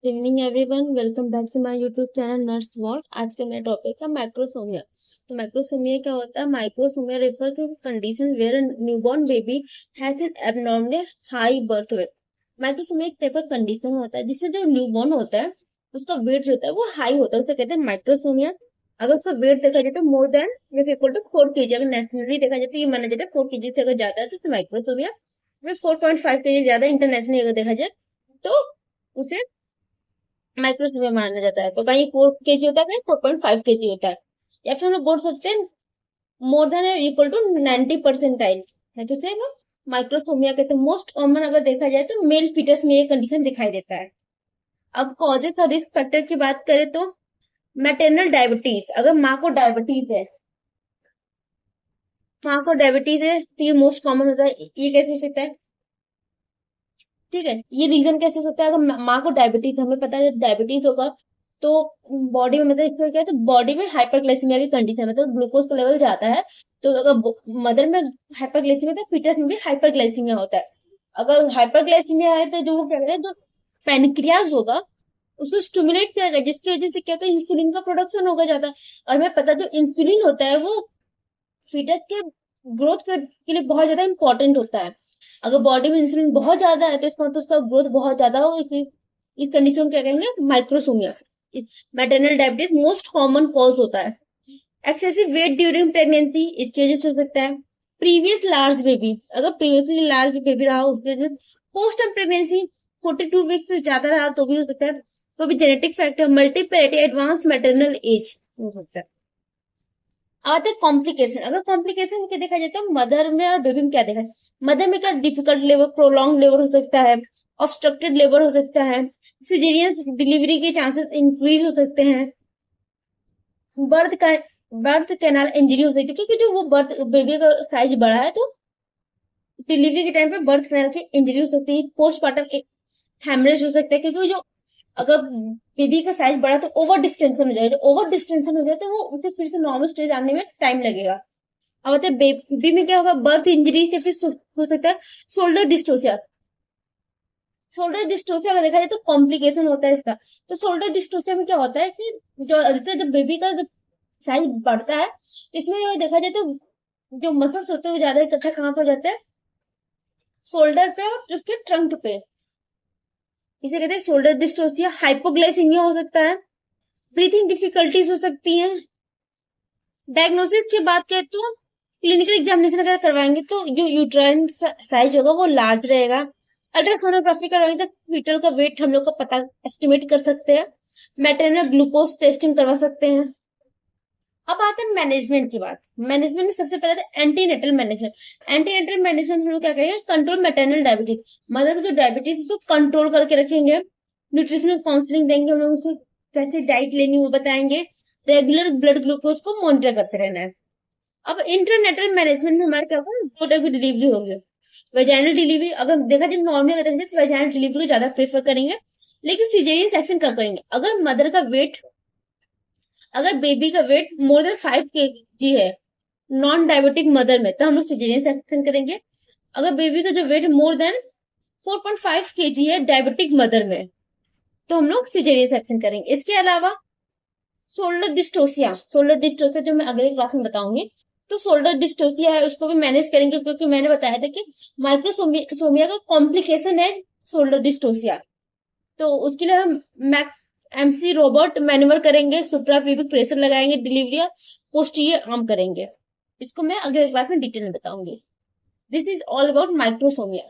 Evening everyone, welcome back to my YouTube channel nurse world. आज का मेरा topic है माइक्रोसोमिया। तो माइक्रोसोमिया क्या होता है? Macrosomia refer to condition where newborn baby has an abnormally high birth weight. Macrosomia एक टाइप का कंडीशन होता है जिसमें जो न्यूबॉर्न होता है उसका वेट जो होता है वो हाई होता है, उसे कहते हैं माइक्रोसोमिया। अगर उसका वेट देखा जाए तो more than equal to 4 kg, अगर नेशनली देखा जाए तो ये माना जाता है 4 kg से अगर ज्यादा है तो उसे माइक्रोसोमिया। 4.5 kg ज्यादा इंटरनेशनली अगर देखा जाए तो उसे माइक्रोस्कोप माना जाता है। तो कहीं 4 kg होता है, कहीं 4.5 kg होता है। या फिर हम लोग बोल सकते हैं मोर देन इक्वल टू 90% है तो उसे माइक्रोसोमिया कहते हैं। मोस्ट कॉमन अगर देखा जाए तो मेल फीटस में ये कंडीशन दिखाई देता है। अब कॉजेस और रिस्क फैक्टर की बात करें तो मैटरनल डायबिटीज, अगर माँ को डायबिटीज है तो ये मोस्ट कॉमन होता है। ये कैसे हो सकता है? ठीक है, ये रीजन कैसे हो सकता है? अगर माँ को डायबिटीज, हमें पता है जब डायबिटीज होगा तो बॉडी में मतलब इससे क्या है, तो बॉडी में हाइपरग्लाइसीमिया की कंडीशन, मतलब ग्लूकोज का लेवल जाता है। तो अगर मदर में हाइपरग्लाइसीमिया तो फीटस में भी हाइपरग्लाइसीमिया होता है। अगर हाइपरग्लाइसीमिया है तो जो वो क्या कहते हैं, जो पेनक्रियाज होगा उसको स्टिमुलेट करेगा, जिसकी वजह से क्या होता है, इंसुलिन का प्रोडक्शन होगा ज्यादा। और हमें पता है जो इंसुलिन होता है वो फीटस के ग्रोथ के लिए बहुत ज्यादा इंपॉर्टेंट होता है। अगर बॉडी में इंसुलिन बहुत ज्यादा है तो इसका मतलब उसका ग्रोथ बहुत ज्यादा हो, इसलिए इस कंडीशन को क्या कहेंगे? Macrosomia. Maternal diabetes most common cause होता है। एक्सेसिव वेट ड्यूरिंग प्रेगनेंसी, इसकी वजह से हो सकता है। प्रीवियस लार्ज बेबी, अगर प्रीवियसली लार्ज बेबी रहा उसकी वजह से। पोस्ट टर्म प्रेगनेंसी 42 वीक्स से ज्यादा रहा तो भी हो सकता है। तो भी genetic factor, multiparity, advance maternal age हो सकता है। आते कॉम्प्लिकेशन, अगर कॉम्प्लिकेशन के देखा जाए तो मदर में और बेबी में क्या देखा है? मदर में क्या डिफिकल्ट लेबर, प्रोलॉन्ग लेबर हो सकता है, ऑब्स्ट्रक्टेड लेबर हो सकता है, सिजेरियन डिलीवरी के चांसेस इंक्रीज हो सकते हैं, बर्थ का बर्थ कैनाल इंजरी हो सकती है, क्योंकि जो वो बर्थ बेबी का साइज बड़ा है तो डिलीवरी के टाइम पे बर्थ कैनाल की इंजरी हो सकती है। पोस्टमार्टम हेमरेज हो सकता है, क्योंकि जो अगर बेबी का साइज बड़ा तो ओवर डिस्टेंशन हो जाएगा, ओवर डिस्टेंशन हो जाए तो वो उसे फिर से नॉर्मल स्टेज आने में टाइम लगेगा। अब बताए बेबी में क्या होगा? बर्थ इंजरी से फिर हो सकता है शोल्डर डिस्टोसिया। शोल्डर डिस्टोसिया अगर देखा जाए तो कॉम्प्लिकेशन होता है इसका। तो शोल्डर डिस्टोसिया में क्या होता है कि जो अधिकतर जब बेबी का जब साइज बढ़ता है तो इसमें देखा जाए तो जो मसल्स होते हैं वो ज्यादा इकट्ठा कहाँ पर हो जाते हैं? शोल्डर पे और उसके ट्रंक पे। इसे कहते हैं शोल्डर डिस्टोसिया। हाइपोग्लाइसीमिया हो सकता है। ब्रीथिंग डिफिकल्टीज हो सकती हैं। डायग्नोसिस की बात करें तो क्लिनिकल एग्जामिनेशन अगर करवाएंगे तो जो यूट्राइन साइज होगा वो लार्ज रहेगा। अल्ट्रासोनोग्राफी करवाएंगे तो फीटल का वेट हम लोग का पता एस्टिमेट कर सकते हैं। मैटरनल ग्लूकोज टेस्टिंग करवा सकते हैं। अब आते हैं मैनेजमेंट की बात। मैनेजमेंट में सबसे पहले था एंटीनेटल मैनेजमेंट। एंटीनेटल मैनेजमेंट हम लोग क्या करेंगे? कंट्रोल मैटरनल डायबिटीज, मदर को जो डायबिटीज उसको कंट्रोल करके रखेंगे। न्यूट्रिशनल काउंसलिंग देंगे, हम लोग उसको कैसे डाइट लेनी वो बताएंगे। रेगुलर ब्लड ग्लूकोज को मॉनिटर करते रहना है। अब इंटरनेटल मैनेजमेंट में हमारे क्या होगा? 2 टाइप की डिलीवरी होगी। वेजाइनल डिलीवरी, अगर देखा जाए नॉर्मली अगर देखा जाए तो वेजाइनल डिलीवरी को ज्यादा प्रेफर करेंगे, लेकिन सिजेरियन सेक्शन कब करेंगे? अगर मदर का वेट, अगर बेबी का वेट मोर देन 5 kg है नॉन डायबिटिक मदर में तो हम लोग सिजेरियन सेक्शन करेंगे। अगर बेबी का जो वेट मोर देन 4.5 kg है डायबिटिक मदर में तो हम लोग सिजेरियन सेक्शन करेंगे। इसके अलावा शोल्डर डिस्टोसिया जो मैं अगले क्लास में बताऊंगी। तो शोल्डर डिस्टोसिया है उसको भी मैनेज करेंगे, क्योंकि मैंने बताया था कि माइक्रोसोमिया का कॉम्प्लिकेशन है शोल्डर डिस्टोसिया। तो उसके लिए हम एमसी रोबोट मैन्युवर करेंगे, सुप्राप्यूबिक प्रेशर लगाएंगे, डिलीवरी पोस्टीरियर आर्म करेंगे। इसको मैं अगले क्लास में डिटेल में बताऊंगी। This is all about माइक्रोसोमिया।